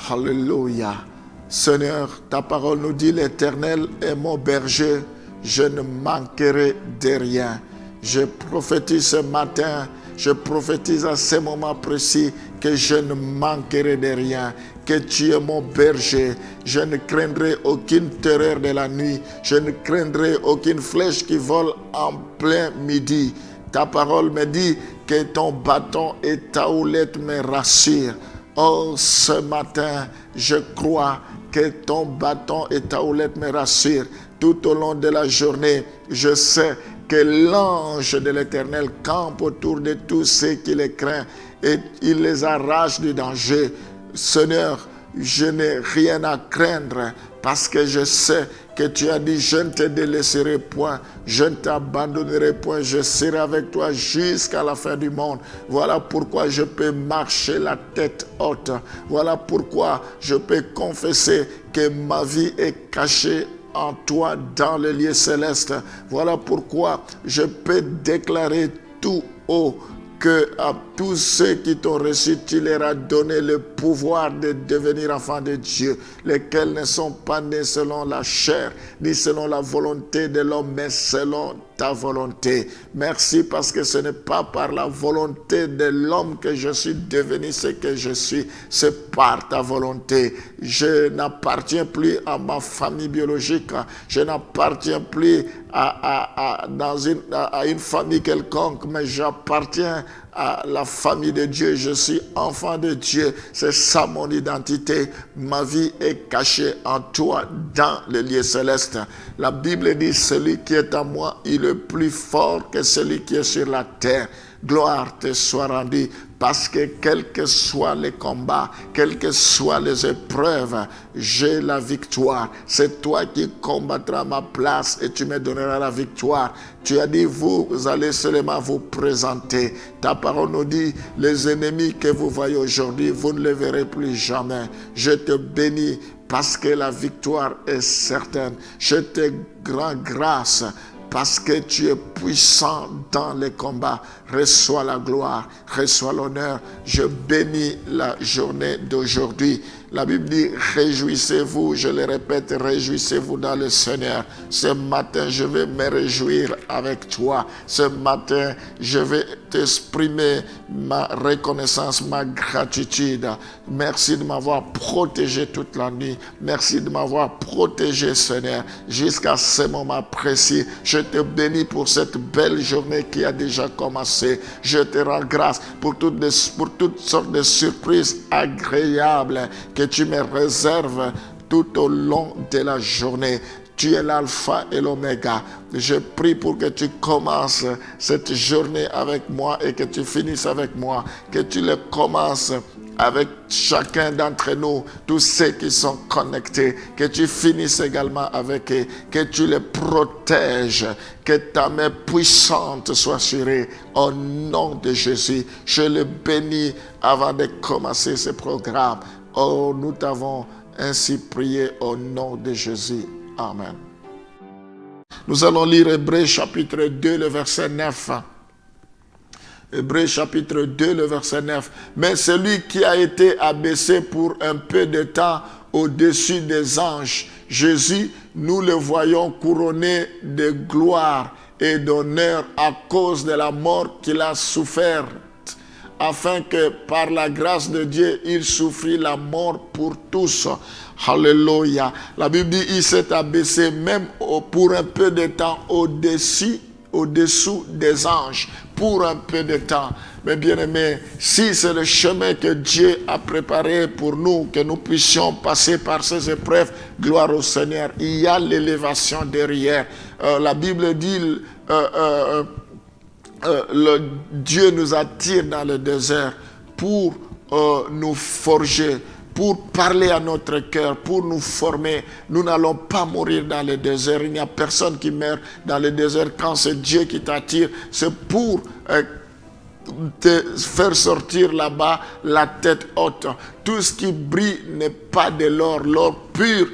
Alléluia. Seigneur, ta parole nous dit, l'Éternel est mon berger, je ne manquerai de rien. Je prophétise ce matin, je prophétise à ce moment précis que je ne manquerai de rien, que tu es mon berger. Je ne craindrai aucune terreur de la nuit, je ne craindrai aucune flèche qui vole en plein midi. Ta parole me dit que ton bâton et ta houlette me rassurent. Oh, ce matin, je crois que ton bâton et ta houlette me rassurent. Tout au long de la journée, je sais que l'ange de l'Éternel campe autour de tous ceux qui les craignent et il les arrache du danger. Seigneur, je n'ai rien à craindre parce que je sais que tu as dit, je ne te délaisserai point, je ne t'abandonnerai point, je serai avec toi jusqu'à la fin du monde. Voilà pourquoi je peux marcher la tête haute. Voilà pourquoi je peux confesser que ma vie est cachée en toi dans le lieu céleste. Voilà pourquoi je peux déclarer tout haut que à tous ceux qui t'ont reçu, tu leur as donné le pouvoir de devenir enfants de Dieu, lesquels ne sont pas nés selon la chair, ni selon la volonté de l'homme, mais selon ta volonté. Merci parce que ce n'est pas par la volonté de l'homme que je suis devenu ce que je suis, c'est par ta volonté. Je n'appartiens plus à ma famille biologique, je n'appartiens plus à une famille quelconque, mais j'appartiens à la famille de Dieu. Je suis enfant de Dieu. C'est ça mon identité. Ma vie est cachée en toi dans le lieu céleste. La Bible dit, celui qui est en moi, il est plus fort que celui qui est sur la terre. Gloire te soit rendue, parce que quels que soient les combats, quelles que soient les épreuves, j'ai la victoire. C'est toi qui combattras ma place et tu me donneras la victoire. Tu as dit, vous allez seulement vous présenter. Ta parole nous dit, les ennemis que vous voyez aujourd'hui, vous ne les verrez plus jamais. Je te bénis parce que la victoire est certaine. Je te rends grâce parce que tu es puissant dans les combats. Reçois la gloire, reçois l'honneur. Je bénis la journée d'aujourd'hui. La Bible dit, réjouissez-vous, je le répète, réjouissez-vous dans le Seigneur. Ce matin, je vais me réjouir avec toi. Ce matin, je vais t'exprimer ma reconnaissance, ma gratitude. Merci de m'avoir protégé toute la nuit. Merci de m'avoir protégé, Seigneur, jusqu'à ce moment précis. Je te bénis pour cette belle journée qui a déjà commencé. Je te rends grâce pour toutes sortes de surprises agréables que tu me réserves tout au long de la journée. Tu es l'alpha et l'oméga. Je prie pour que tu commences cette journée avec moi et que tu finisses avec moi. Que tu le commences avec chacun d'entre nous, tous ceux qui sont connectés, que tu finisses également avec eux, que tu les protèges, que ta main puissante soit sur eux, au nom de Jésus. Je le bénis avant de commencer ce programme. Oh, nous t'avons ainsi prié au nom de Jésus. Amen. Nous allons lire Hébreux chapitre 2, le verset 9. Hébreux chapitre 2, le verset 9. Mais celui qui a été abaissé pour un peu de temps au-dessus des anges, Jésus, nous le voyons couronné de gloire et d'honneur à cause de la mort qu'il a souffert, afin que par la grâce de Dieu, il souffrit la mort pour tous. Alléluia. La Bible dit, il s'est abaissé même pour un peu de temps au-dessous des anges, pour un peu de temps. Mais bien aimé, si c'est le chemin que Dieu a préparé pour nous, que nous puissions passer par ces épreuves, gloire au Seigneur, il y a l'élévation derrière. La Bible dit, Dieu nous attire dans le désert pour nous forger, pour parler à notre cœur, pour nous former. Nous n'allons pas mourir dans le désert. Il n'y a personne qui meurt dans le désert quand c'est Dieu qui t'attire. C'est pour te faire sortir là-bas la tête haute. Tout ce qui brille n'est pas de l'or. L'or pur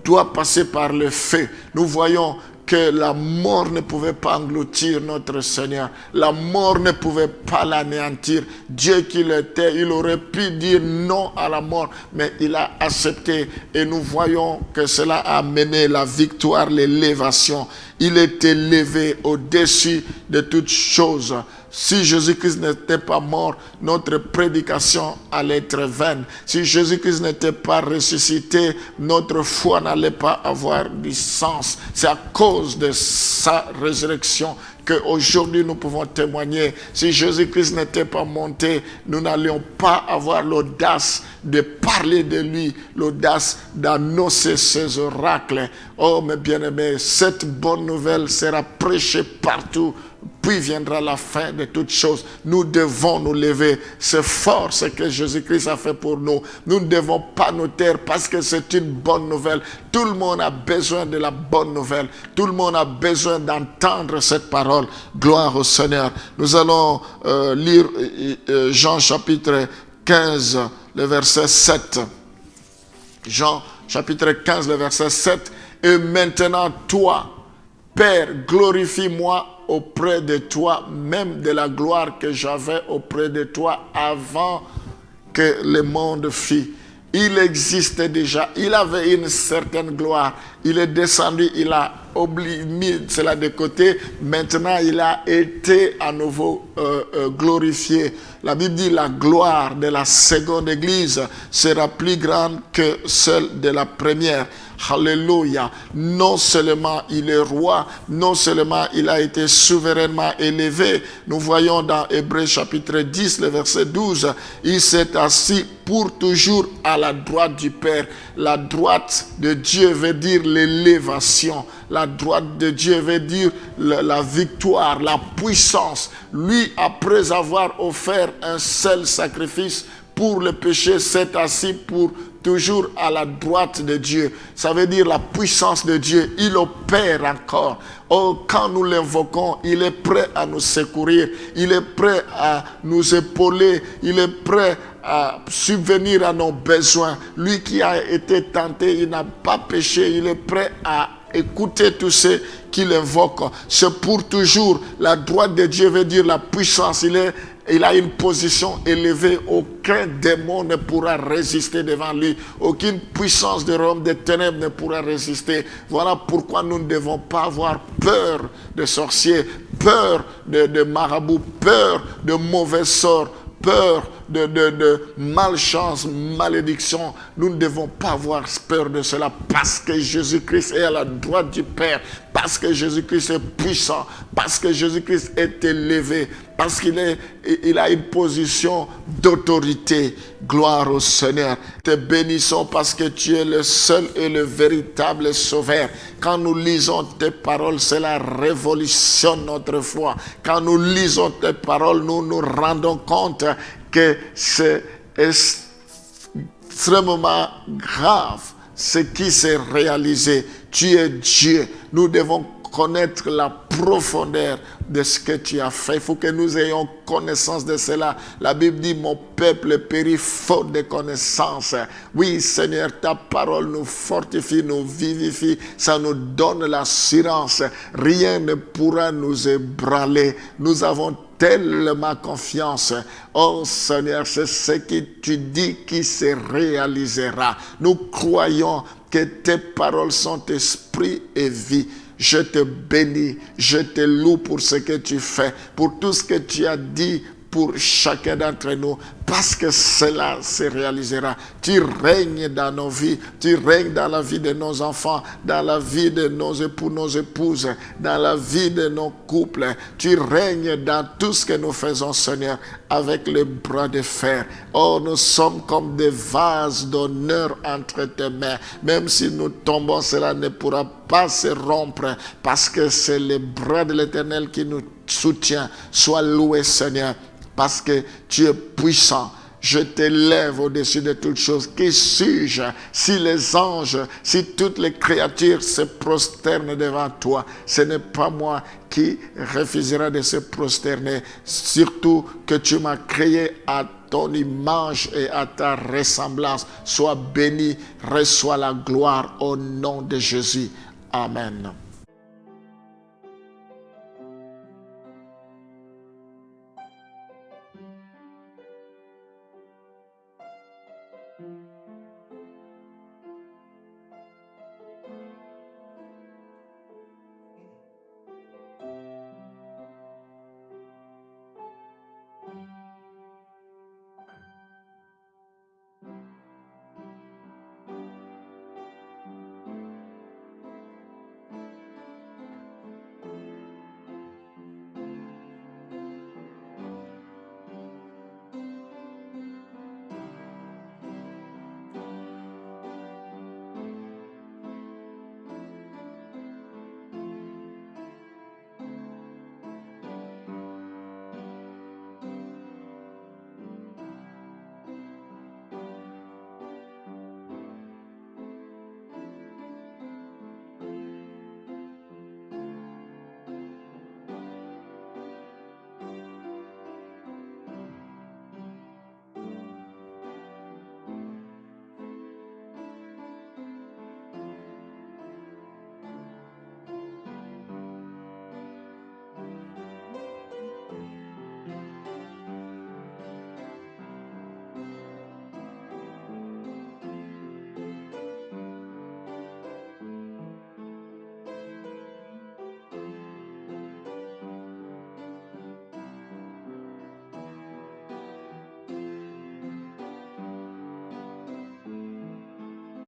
doit passer par le feu. Nous voyons que la mort ne pouvait pas engloutir notre Seigneur. La mort ne pouvait pas l'anéantir. Dieu qu'il était, il aurait pu dire non à la mort, mais il a accepté. Et nous voyons que cela a amené la victoire, l'élévation. Il est élevé au-dessus de toutes choses. Si Jésus-Christ n'était pas mort, notre prédication allait être vaine. Si Jésus-Christ n'était pas ressuscité, notre foi n'allait pas avoir du sens. C'est à cause de sa résurrection qu'aujourd'hui nous pouvons témoigner. Si Jésus-Christ n'était pas monté, nous n'allions pas avoir l'audace de parler de lui, l'audace d'annoncer ses oracles. Oh mes bien-aimés, cette bonne nouvelle sera prêchée partout. Puis viendra la fin de toutes choses. Nous devons nous lever. C'est fort ce que Jésus-Christ a fait pour nous. Nous ne devons pas nous taire parce que c'est une bonne nouvelle. Tout le monde a besoin de la bonne nouvelle. Tout le monde a besoin d'entendre cette parole. Gloire au Seigneur. Nous allons lire Jean chapitre 15, le verset 7. Jean chapitre 15, le verset 7. Et maintenant, toi, Père, glorifie-moi auprès de toi, même de la gloire que j'avais auprès de toi avant que le monde fît. Il existait déjà, il avait une certaine gloire. Il est descendu, il a mis cela de côté. Maintenant, il a été à nouveau glorifié. La Bible dit la gloire de la seconde église sera plus grande que celle de la première. Alléluia. Non seulement il est roi, non seulement il a été souverainement élevé. Nous voyons dans Hébreux chapitre 10, le verset 12, il s'est assis pour toujours à la droite du Père. La droite de Dieu veut dire l'élévation. La droite de Dieu veut dire la victoire, la puissance. Lui, après avoir offert un seul sacrifice pour le péché, s'est assis pour toujours à la droite de Dieu. Ça veut dire la puissance de Dieu. Il opère encore. Oh, quand nous l'invoquons, il est prêt à nous secourir. Il est prêt à nous épauler. Il est prêt à subvenir à nos besoins. Lui qui a été tenté, il n'a pas péché. Il est prêt à écouter tous ceux qui l'invoquent. C'est pour toujours. La droite de Dieu veut dire la puissance. Il a une position élevée. Aucun démon ne pourra résister devant lui. Aucune puissance de Rome, des ténèbres ne pourra résister. Voilà pourquoi nous ne devons pas avoir peur de sorciers, peur de marabouts, peur de mauvais sorts, peur de malchance, malédiction. Nous ne devons pas avoir peur de cela parce que Jésus-Christ est à la droite du Père, parce que Jésus-Christ est puissant, parce que Jésus-Christ est élevé, parce qu'il a une position d'autorité. Gloire au Seigneur. Te bénissons parce que tu es le seul et le véritable Sauveur. Quand nous lisons tes paroles, cela révolutionne notre foi. Quand nous lisons tes paroles, nous nous rendons compte que c'est extrêmement grave ce qui s'est réalisé. Tu es Dieu. Nous devons connaître la profondeur de ce que tu as fait. Il faut que nous ayons connaissance de cela. La Bible dit, mon peuple périt faute de connaissance. Oui, Seigneur, ta parole nous fortifie, nous vivifie. Ça nous donne l'assurance. Rien ne pourra nous ébranler. Nous avons tellement confiance. Oh Seigneur, c'est ce que tu dis qui se réalisera. Nous croyons que tes paroles sont esprit et vie. Je te bénis, je te loue pour ce que tu fais, pour tout ce que tu as dit pour chacun d'entre nous, parce que cela se réalisera. Tu règnes dans nos vies, tu règnes dans la vie de nos enfants, dans la vie de nos époux, nos épouses, dans la vie de nos couples. Tu règnes dans tout ce que nous faisons, Seigneur, avec le bras de fer. Oh, nous sommes comme des vases d'honneur entre tes mains. Même si nous tombons, cela ne pourra pas se rompre, parce que c'est le bras de l'Éternel qui nous soutient. Sois loué, Seigneur, parce que tu es puissant. Je t'élève au-dessus de toutes choses. Qui suis-je si les anges, si toutes les créatures se prosternent devant toi? Ce n'est pas moi qui refusera de se prosterner. Surtout que tu m'as créé à ton image et à ta ressemblance. Sois béni, reçois la gloire au nom de Jésus. Amen.